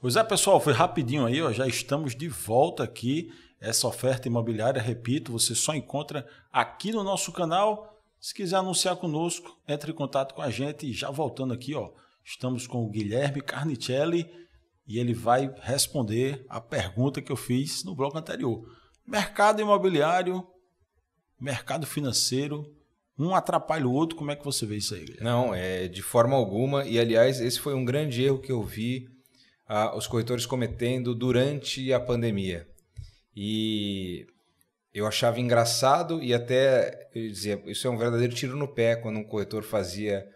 Pois é, pessoal, foi rapidinho aí, ó, já estamos de volta aqui. Essa oferta imobiliária, repito, você só encontra aqui no nosso canal. Se quiser anunciar conosco, entre em contato com a gente. E já voltando aqui, ó, estamos com o Guilherme Carnicelli e ele vai responder a pergunta que eu fiz no bloco anterior. Mercado imobiliário, mercado financeiro, um atrapalha o outro, como é que você vê isso aí, Guilherme? Não, de forma alguma. E, aliás, esse foi um grande erro que eu vi os corretores cometendo durante a pandemia. E eu achava engraçado e até eu dizia, isso é um verdadeiro tiro no pé quando um corretor fazia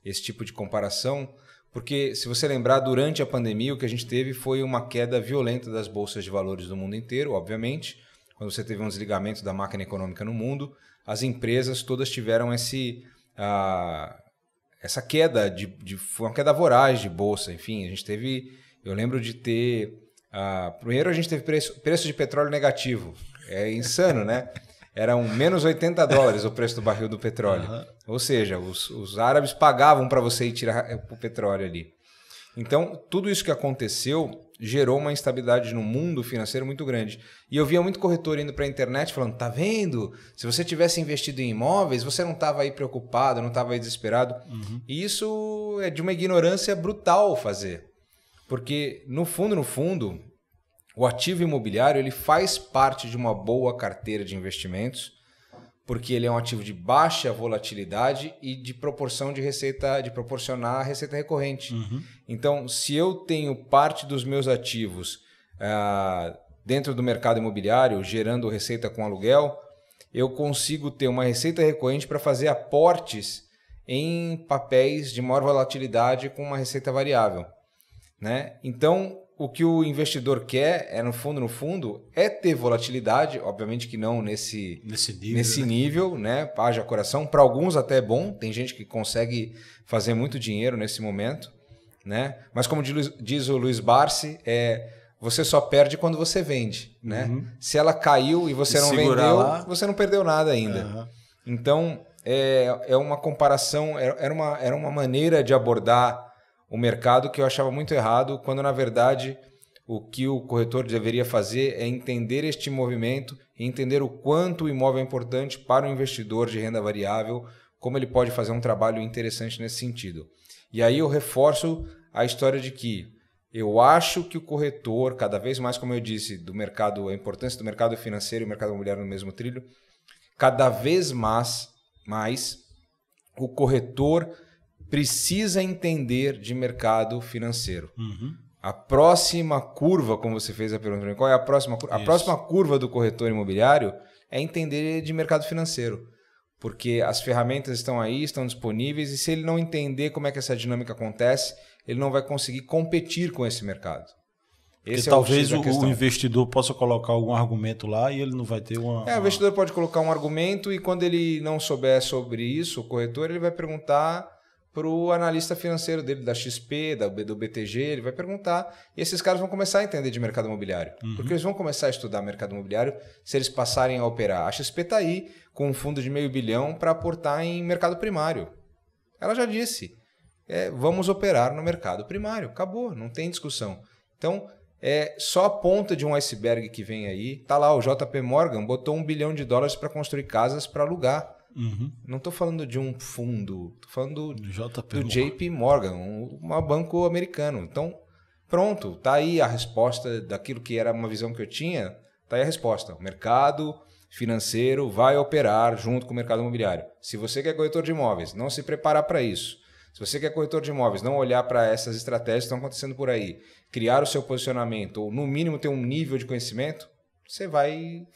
esse tipo de comparação, porque se você lembrar, durante a pandemia o que a gente teve foi uma queda violenta das bolsas de valores do mundo inteiro, obviamente. Quando você teve um desligamento da máquina econômica no mundo, as empresas todas tiveram essa queda, foi uma queda voraz de bolsa. Enfim, a gente teve, eu lembro de ter... primeiro a gente teve preço de petróleo negativo. É insano, né? Era menos $80 o preço do barril do petróleo. Uhum. Ou seja, os árabes pagavam para você ir tirar o petróleo ali. Então, tudo isso que aconteceu gerou uma instabilidade no mundo financeiro muito grande. E eu via muito corretor indo para a internet falando, tá vendo? Se você tivesse investido em imóveis, você não estava aí preocupado, não estava aí desesperado. Uhum. E isso é de uma ignorância brutal fazer. Porque, no fundo, o ativo imobiliário ele faz parte de uma boa carteira de investimentos, porque ele é um ativo de baixa volatilidade e de proporção de receita, de proporcionar receita recorrente. Uhum. Então, se eu tenho parte dos meus ativos dentro do mercado imobiliário, gerando receita com aluguel, eu consigo ter uma receita recorrente para fazer aportes em papéis de maior volatilidade com uma receita variável. Né? Então, o que o investidor quer, no fundo, é ter volatilidade, obviamente que não nesse nível, né? Haja coração. Para alguns até é bom, tem gente que consegue fazer muito dinheiro nesse momento, né? Mas como diz o Luiz Barsi, você só perde quando você vende. Né? Uhum. Se ela caiu e você não vendeu, você não perdeu nada ainda. Uhum. Então, é uma comparação, era uma maneira de abordar o mercado que eu achava muito errado, quando na verdade o que o corretor deveria fazer é entender este movimento e entender o quanto o imóvel é importante para o investidor de renda variável, como ele pode fazer um trabalho interessante nesse sentido. E aí eu reforço a história de que eu acho que o corretor, cada vez mais, como eu disse, do mercado, a importância do mercado financeiro e o mercado imobiliário no mesmo trilho, cada vez mais o corretor precisa entender de mercado financeiro. Uhum. A próxima curva, como você fez a pergunta, qual é a próxima curva? A próxima curva do corretor imobiliário é entender de mercado financeiro. Porque as ferramentas estão aí, estão disponíveis, e se ele não entender como é que essa dinâmica acontece, ele não vai conseguir competir com esse mercado. Porque talvez o investidor possa colocar algum argumento lá e ele não vai ter uma... O investidor pode colocar um argumento e quando ele não souber sobre isso, o corretor, ele vai perguntar para o analista financeiro dele, da XP, do BTG, ele vai perguntar, e esses caras vão começar a entender de mercado imobiliário. Uhum. Porque eles vão começar a estudar mercado imobiliário se eles passarem a operar. A XP está aí com um fundo de $500 milhão para aportar em mercado primário. Ela já disse, vamos operar no mercado primário. Acabou, não tem discussão. Então, só a ponta de um iceberg que vem aí. Está lá, o JP Morgan botou $1 bilhão para construir casas para alugar. Uhum. Não estou falando de um fundo, estou falando do JP Morgan, um banco americano. Então, pronto, está aí a resposta daquilo que era uma visão que eu tinha, está aí a resposta. O mercado financeiro vai operar junto com o mercado imobiliário. Se você quer corretor de imóveis, não se preparar para isso. Se você quer corretor de imóveis, não olhar para essas estratégias que estão acontecendo por aí, criar o seu posicionamento, ou no mínimo ter um nível de conhecimento, você vai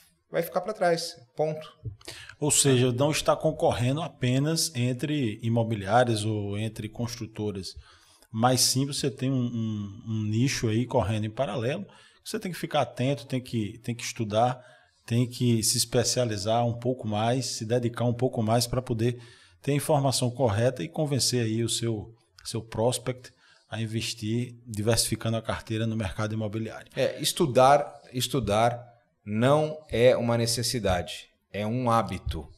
ficar para trás, ponto. Ou seja, não está concorrendo apenas entre imobiliárias ou entre construtoras, mas sim você tem um nicho aí correndo em paralelo, você tem que ficar atento, tem que estudar, tem que se especializar um pouco mais, se dedicar um pouco mais para poder ter a informação correta e convencer aí o seu prospect a investir, diversificando a carteira no mercado imobiliário. Estudar não é uma necessidade, é um hábito.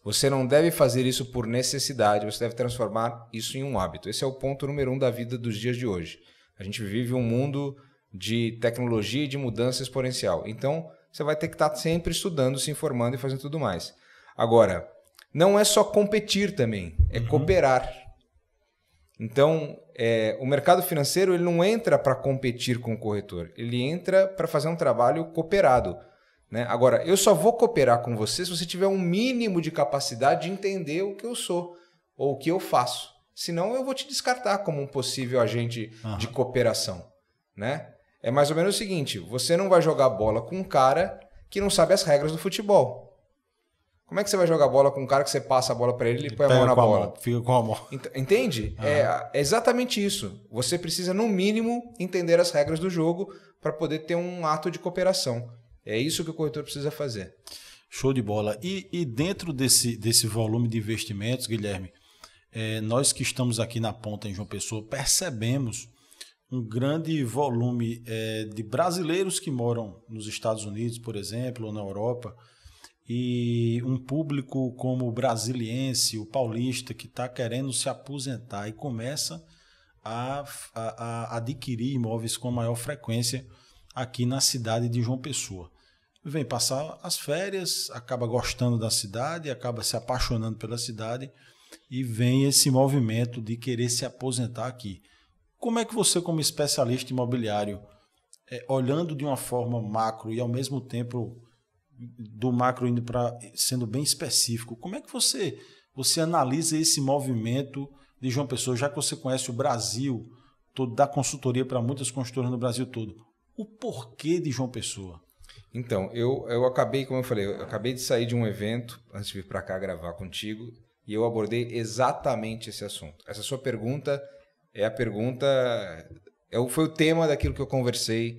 Você não deve fazer isso por necessidade, você deve transformar isso em um hábito. Esse é o ponto número 1 da vida dos dias de hoje. A gente vive um mundo de tecnologia e de mudança exponencial. Então, você vai ter que estar sempre estudando, se informando e fazendo tudo mais. Agora, não é só competir também, é cooperar. Então, o mercado financeiro ele não entra para competir com o corretor, ele entra para fazer um trabalho cooperado. Né? Agora, eu só vou cooperar com você se você tiver um mínimo de capacidade de entender o que eu sou ou o que eu faço. Senão, eu vou te descartar como um possível agente de cooperação. Né? É mais ou menos o seguinte, você não vai jogar bola com um cara que não sabe as regras do futebol. Como é que você vai jogar bola com um cara que você passa a bola para ele e põe a mão na bola? Fica com a mão. Entende? É exatamente isso. Você precisa, no mínimo, entender as regras do jogo para poder ter um ato de cooperação. É isso que o corretor precisa fazer. Show de bola. E dentro desse volume de investimentos, Guilherme, nós que estamos aqui na ponta em João Pessoa, percebemos um grande volume de brasileiros que moram nos Estados Unidos, por exemplo, ou na Europa, e um público como o brasiliense, o paulista, que está querendo se aposentar e começa a adquirir imóveis com maior frequência aqui na cidade de João Pessoa. Vem passar as férias, acaba gostando da cidade, acaba se apaixonando pela cidade e vem esse movimento de querer se aposentar aqui. Como é que você, como especialista imobiliário, olhando de uma forma macro e ao mesmo tempo do macro indo para sendo bem específico, como é que você analisa esse movimento de João Pessoa, já que você conhece o Brasil todo, dá consultoria para muitas construtoras no Brasil todo, o porquê de João Pessoa? Então, eu acabei, como eu falei, eu acabei de sair de um evento antes de vir para cá gravar contigo e eu abordei exatamente esse assunto. Essa sua pergunta foi o tema daquilo que eu conversei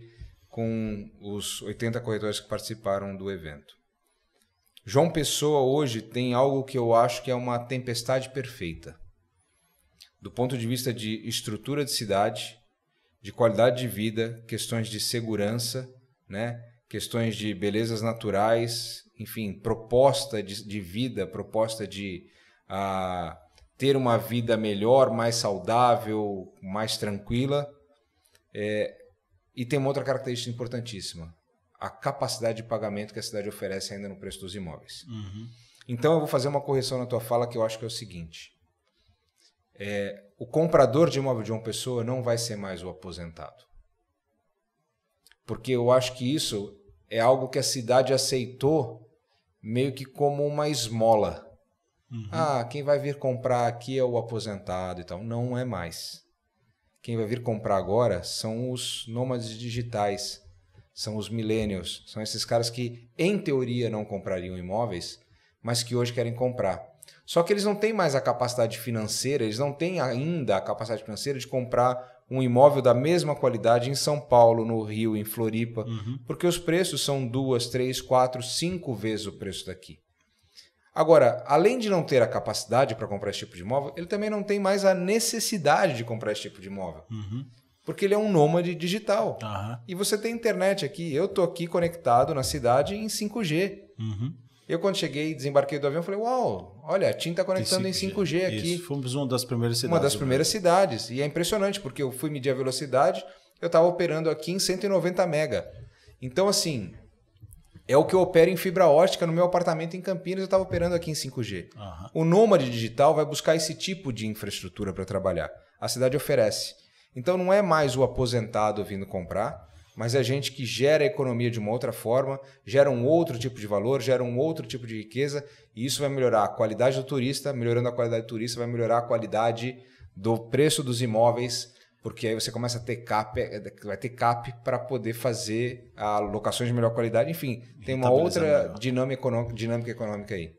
com os 80 corretores que participaram do evento. João Pessoa hoje tem algo que eu acho que é uma tempestade perfeita. Do ponto de vista de estrutura de cidade, de qualidade de vida, questões de segurança, né? Questões de belezas naturais, enfim, proposta de vida, proposta de ter uma vida melhor, mais saudável, mais tranquila. E tem uma outra característica importantíssima, a capacidade de pagamento que a cidade oferece ainda no preço dos imóveis. Então eu vou fazer uma correção na tua fala que eu acho que é o seguinte, o comprador de imóvel de uma pessoa não vai ser mais o aposentado. Porque eu acho que isso é algo que a cidade aceitou meio que como uma esmola. Quem vai vir comprar aqui é o aposentado e tal. Não é mais. Quem vai vir comprar agora são os nômades digitais, são os millennials, são esses caras que, em teoria, não comprariam imóveis, mas que hoje querem comprar. Só que eles não têm mais a capacidade financeira, eles não têm ainda a capacidade financeira de comprar um imóvel da mesma qualidade em São Paulo, no Rio, em Floripa, porque os preços são 2, 3, 4, 5 vezes o preço daqui. Agora, além de não ter a capacidade para comprar esse tipo de imóvel, ele também não tem mais a necessidade de comprar esse tipo de imóvel. Porque ele é um nômade digital. E você tem internet aqui. Eu estou aqui conectado na cidade em 5G. Eu, quando cheguei, desembarquei do avião, falei, uau, olha, a TIM está conectando em 5G aqui. Isso, fomos uma das primeiras cidades. Uma das primeiras cidades. E é impressionante, porque eu fui medir a velocidade, eu estava operando aqui em 190 mega. Então, assim, é o que eu opero em fibra ótica no meu apartamento em Campinas, eu estava operando aqui em 5G. O nômade digital vai buscar esse tipo de infraestrutura para trabalhar. A cidade oferece. Então, não é mais o aposentado vindo comprar, mas é gente que gera a economia de uma outra forma, gera um outro tipo de valor, gera um outro tipo de riqueza, e isso vai melhorar a qualidade do turista, melhorando a qualidade do turista, vai melhorar a qualidade do preço dos imóveis, porque aí você começa a ter vai ter cap para poder fazer locações de melhor qualidade, enfim, tem uma outra dinâmica econômica aí.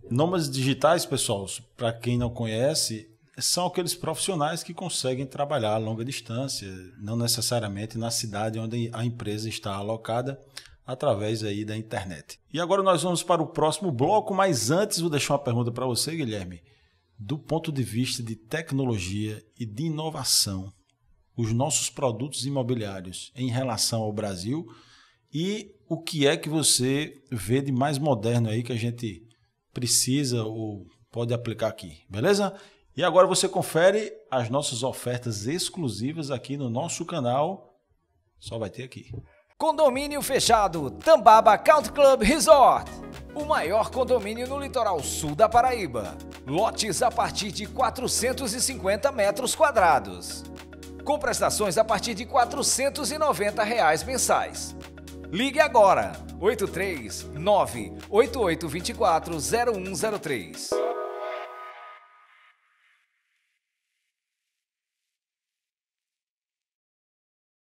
Nômades digitais, pessoal, para quem não conhece, são aqueles profissionais que conseguem trabalhar a longa distância, não necessariamente na cidade onde a empresa está alocada, através aí da internet. E agora nós vamos para o próximo bloco, mas antes vou deixar uma pergunta para você, Guilherme. Do ponto de vista de tecnologia e de inovação, os nossos produtos imobiliários em relação ao Brasil e o que é que você vê de mais moderno aí que a gente precisa ou pode aplicar aqui, beleza? E agora você confere as nossas ofertas exclusivas aqui no nosso canal Só vai ter aqui. Condomínio fechado Tambaba Country Club Resort. O maior condomínio no litoral sul da Paraíba. Lotes a partir de 450 metros quadrados. Com prestações a partir de R$ 490 mensais. Ligue agora, 839-8824-0103.